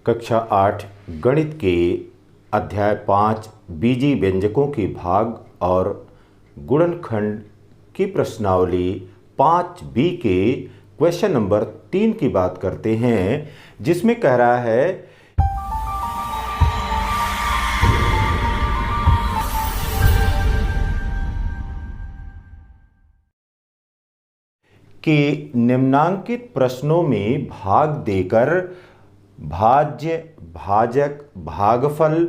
कक्षा 8 गणित के अध्याय 5 बीजीय व्यंजकों के भाग और गुणनखंड की प्रश्नावली 5B के क्वेश्चन नंबर 3 की बात करते हैं, जिसमें कह रहा है कि निम्नांकित प्रश्नों में भाग देकर भाज्य, भाजक, भागफल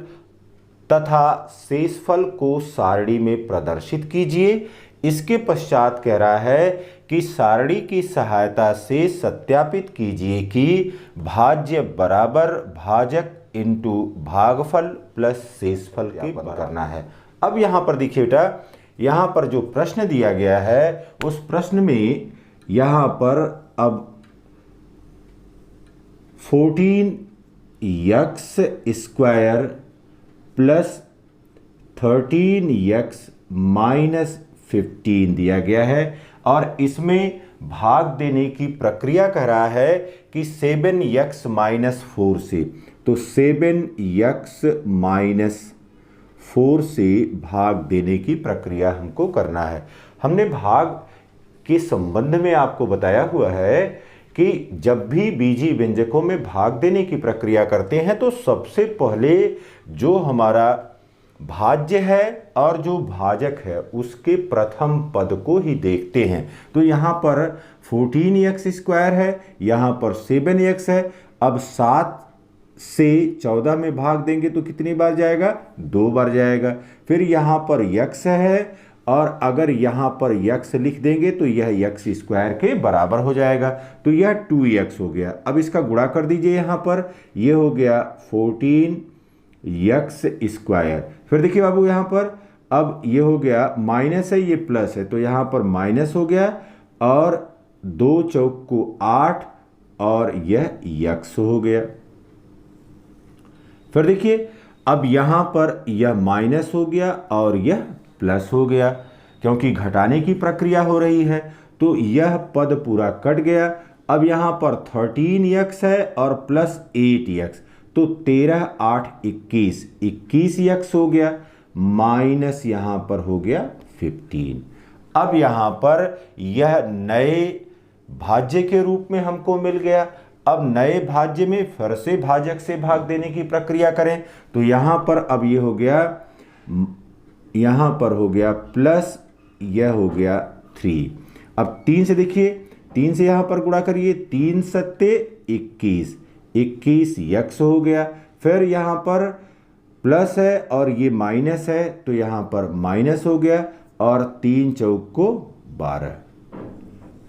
तथा शेषफल को सारणी में प्रदर्शित कीजिए। इसके पश्चात कह रहा है कि सारणी की सहायता से सत्यापित कीजिए कि भाज्य बराबर भाजक इंटू भागफल प्लस शेषफल के बराबर करना है। अब यहाँ पर देखिए बेटा, यहाँ पर जो प्रश्न दिया गया है उस प्रश्न में यहाँ पर अब 14x² प्लस 13x माइनस 15 दिया गया है और इसमें भाग देने की प्रक्रिया कह रहा है कि 7x माइनस 4 से, तो 7x माइनस 4 से भाग देने की प्रक्रिया हमको करना है। हमने भाग के संबंध में आपको बताया हुआ है कि जब भी बीजीय व्यंजकों में भाग देने की प्रक्रिया करते हैं तो सबसे पहले जो हमारा भाज्य है और जो भाजक है उसके प्रथम पद को ही देखते हैं। तो यहाँ पर 14x² है, यहाँ पर 7x है। अब 7 से 14 में भाग देंगे तो कितनी बार जाएगा? 2 बार जाएगा। फिर यहाँ पर x है और अगर यहाँ पर x लिख देंगे तो यह x² के बराबर हो जाएगा, तो यह 2x हो गया। अब इसका गुणा कर दीजिए, यहाँ पर यह हो गया 14x²। फिर देखिए बाबू, यहाँ पर अब ये हो गया माइनस है, ये प्लस है, तो यहाँ पर माइनस हो गया और 2 चौक को 8 और यह x हो गया। फिर देखिए अब यहाँ पर यह माइनस हो गया और यह प्लस हो गया, क्योंकि घटाने की प्रक्रिया हो रही है, तो यह पद पूरा कट गया। अब यहाँ पर 13x है और प्लस 8x, तो 13 8 21, 21x हो गया, माइनस यहाँ पर हो गया 15। अब यहाँ पर यह नए भाज्य के रूप में हमको मिल गया। अब नए भाज्य में फिर से भाजक से भाग देने की प्रक्रिया करें, तो यहाँ पर अब ये हो गया, यहाँ पर हो गया प्लस, यह हो गया 3। अब 3 से देखिए, 3 से यहाँ पर गुणा करिए, 3 सत्ते 21, 21x हो गया। फिर यहाँ पर प्लस है और ये माइनस है, तो यहाँ पर माइनस हो गया और 3 चौक को 12।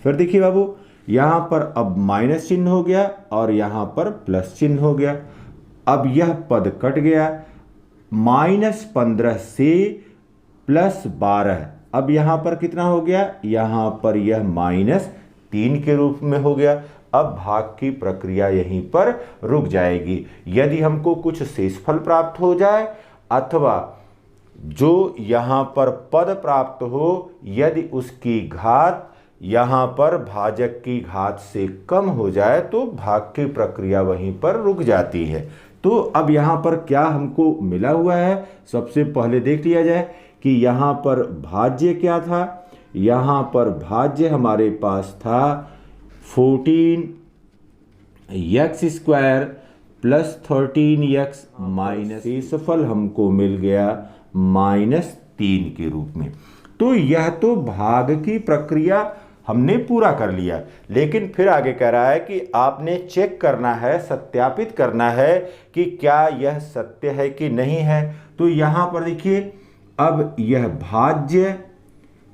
फिर देखिए बाबू, यहाँ पर अब माइनस चिन्ह हो गया और यहाँ पर प्लस चिन्ह हो गया। अब यह पद कट गया, -15 से +12। अब यहाँ पर कितना हो गया? यहाँ पर यह -3 के रूप में हो गया। अब भाग की प्रक्रिया यहीं पर रुक जाएगी। यदि हमको कुछ शेषफल प्राप्त हो जाए अथवा जो यहाँ पर पद प्राप्त हो, यदि उसकी घात यहाँ पर भाजक की घात से कम हो जाए तो भाग की प्रक्रिया वहीं पर रुक जाती है। तो अब यहाँ पर क्या हमको मिला हुआ है, सबसे पहले देख लिया जाए कि यहाँ पर भाज्य क्या था। यहाँ पर भाज्य हमारे पास था 14x² प्लस 13x माइनस, शेषफल हमको मिल गया -3 के रूप में। तो यह तो भाग की प्रक्रिया हमने पूरा कर लिया, लेकिन फिर आगे कह रहा है कि आपने चेक करना है, सत्यापित करना है कि क्या यह सत्य है कि नहीं है। तो यहाँ पर देखिए, अब यह भाज्य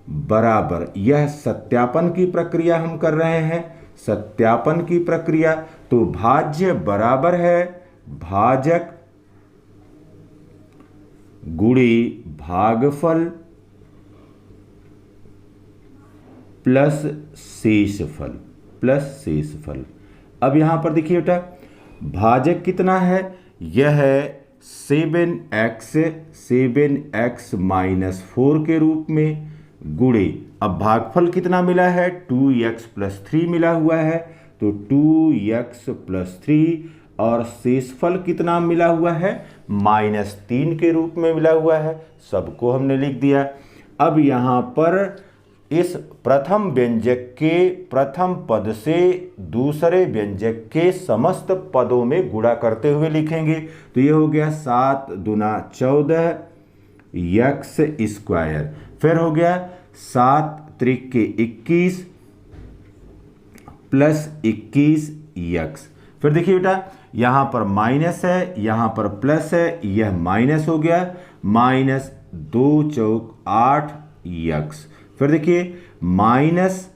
बराबर, यह सत्यापन की प्रक्रिया हम कर रहे हैं, सत्यापन की प्रक्रिया। तो भाज्य बराबर है भाजक गुणे भागफल प्लस शेषफल, प्लस शेषफल। अब यहाँ पर देखिए बेटा, भाजक कितना है? यह है 7x माइनस 4 के रूप में, गुणे अब भागफल कितना मिला है? 2x प्लस 3 मिला हुआ है, तो 2x प्लस 3 और शेषफल कितना मिला हुआ है, -3 के रूप में मिला हुआ है। सबको हमने लिख दिया। अब यहाँ पर इस प्रथम व्यंजक के प्रथम पद से दूसरे व्यंजक के समस्त पदों में गुणा करते हुए लिखेंगे। तो ये हो गया 7 दूना 14 यक्स स्क्वायर। फिर हो गया 7 त्रिके 21 प्लस 21 यक्स। फिर देखिए बेटा, यहाँ पर माइनस है, यहाँ पर प्लस है, यह माइनस हो गया, -2 चौक 8 यक्स। फिर देखिए माइनस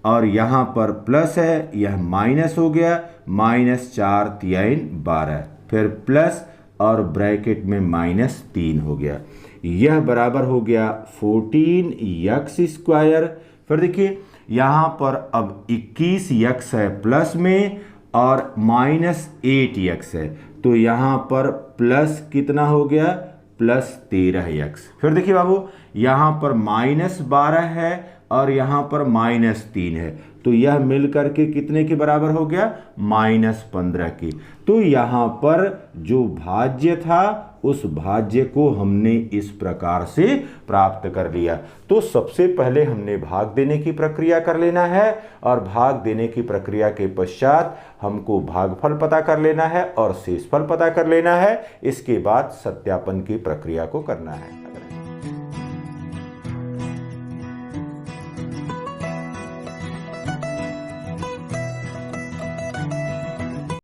और यहाँ पर प्लस है, यह माइनस हो गया, -4 तियाइन 12। फिर प्लस और ब्रैकेट में -3 हो गया। यह बराबर हो गया 14 यक्स स्क्वायर। फिर देखिए यहाँ पर अब 21 यक्स है प्लस में और -8 यक्स है, तो यहाँ पर प्लस कितना हो गया, +13 यक्स। फिर देखिए बाबू, यहाँ पर -12 है और यहाँ पर -3 है, तो यह मिलकर के कितने के बराबर हो गया, -15 की। तो यहाँ पर जो भाज्य था उस भाज्य को हमने इस प्रकार से प्राप्त कर लिया। तो सबसे पहले हमने भाग देने की प्रक्रिया कर लेना है और भाग देने की प्रक्रिया के पश्चात हमको भागफल पता कर लेना है और शेषफल पता कर लेना है। इसके बाद सत्यापन की प्रक्रिया को करना है।